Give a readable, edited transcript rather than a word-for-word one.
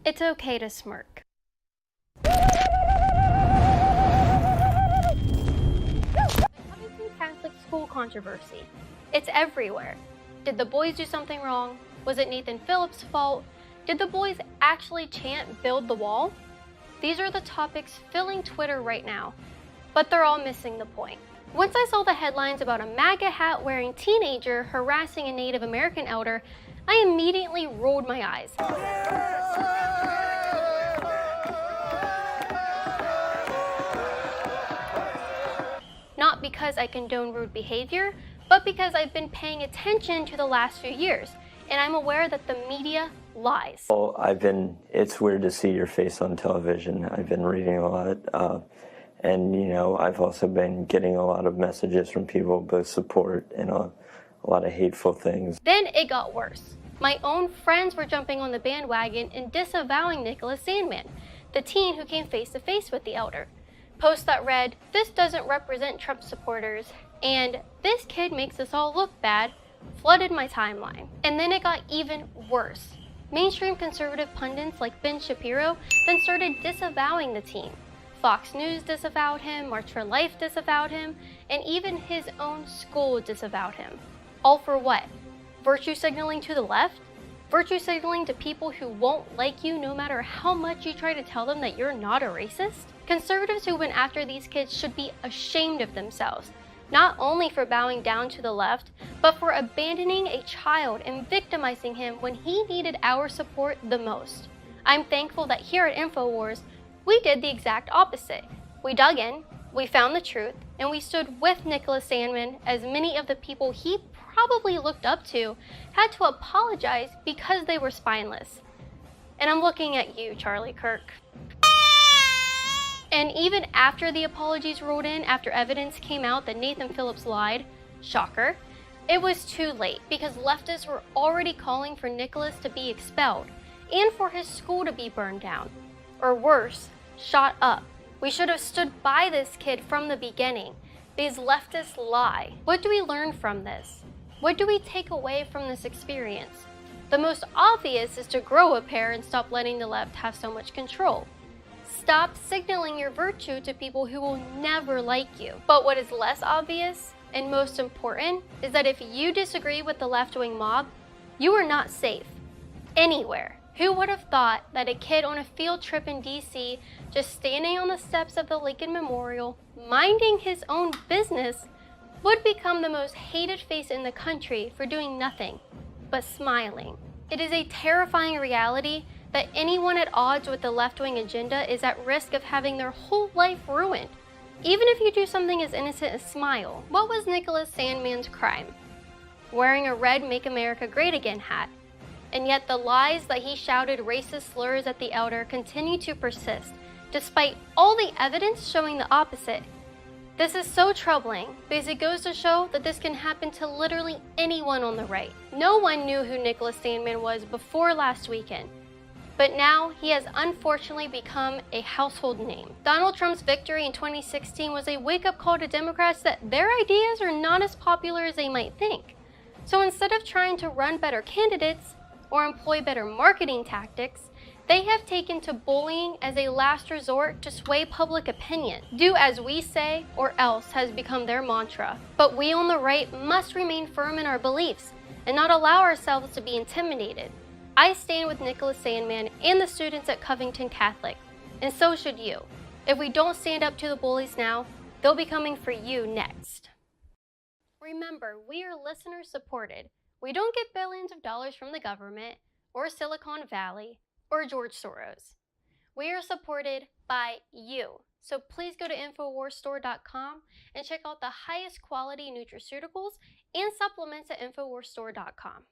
It's okay to smirk. The Catholic school controversy. It's everywhere. Did the boys do something wrong? Was it Nathan Phillips' fault? Did the boys actually chant "build the wall"? These are the topics filling Twitter right now, but they're all missing the point. Once I saw the headlines about a MAGA hat wearing teenager harassing a Native American elder, I immediately rolled my eyes. Not because I condone rude behavior, but because I've been paying attention to the last few years, and I'm aware that the media lies. Well, it's weird to see your face on television. I've been reading a lot, and I've also been getting a lot of messages from people, both support and a lot of hateful things. Then it got worse. My own friends were jumping on the bandwagon and disavowing Nicholas Sandmann, the teen who came face to face with the elder. Posts that read, "This doesn't represent Trump supporters," and "This kid makes us all look bad," flooded my timeline. And then it got even worse. Mainstream conservative pundits like Ben Shapiro then started disavowing the teen. Fox News disavowed him, March for Life disavowed him, and even his own school disavowed him. All for what? Virtue signaling to the left? Virtue signaling to people who won't like you no matter how much you try to tell them that you're not a racist? Conservatives who went after these kids should be ashamed of themselves, not only for bowing down to the left, but for abandoning a child and victimizing him when he needed our support the most. I'm thankful that here at InfoWars, we did the exact opposite. We dug in, we found the truth, and we stood with Nicholas Sandmann as many of the people he probably looked up to had to apologize because they were spineless. And I'm looking at you, Charlie Kirk. And even after the apologies rolled in, after evidence came out that Nathan Phillips lied, shocker, it was too late because leftists were already calling for Nicholas to be expelled and for his school to be burned down. Or worse, shot up. We should have stood by this kid from the beginning. These leftists lie. What do we learn from this? What do we take away from this experience? The most obvious is to grow a pair and stop letting the left have so much control. Stop signaling your virtue to people who will never like you. But what is less obvious and most important is that if you disagree with the left-wing mob, you are not safe anywhere. Who would have thought that a kid on a field trip in DC, just standing on the steps of the Lincoln Memorial, minding his own business, would become the most hated face in the country for doing nothing but smiling? It is a terrifying reality that anyone at odds with the left-wing agenda is at risk of having their whole life ruined, even if you do something as innocent as smile. What was Nicholas Sandmann's crime? Wearing a red "Make America Great Again" hat. And yet the lies that he shouted racist slurs at the elder continue to persist, despite all the evidence showing the opposite. This is so troubling because it goes to show that this can happen to literally anyone on the right. No one knew who Nicholas Sandmann was before last weekend, but now he has unfortunately become a household name. Donald Trump's victory in 2016 was a wake-up call to Democrats that their ideas are not as popular as they might think. So instead of trying to run better candidates or employ better marketing tactics, they have taken to bullying as a last resort to sway public opinion. Do as we say or else has become their mantra. But we on the right must remain firm in our beliefs and not allow ourselves to be intimidated. I stand with Nicholas Sandmann and the students at Covington Catholic, and so should you. If we don't stand up to the bullies now, they'll be coming for you next. Remember, we are listener supported. We don't get billions of dollars from the government, or Silicon Valley, or George Soros. We are supported by you. So please go to InfoWarsStore.com and check out the highest quality nutraceuticals and supplements at InfoWarsStore.com.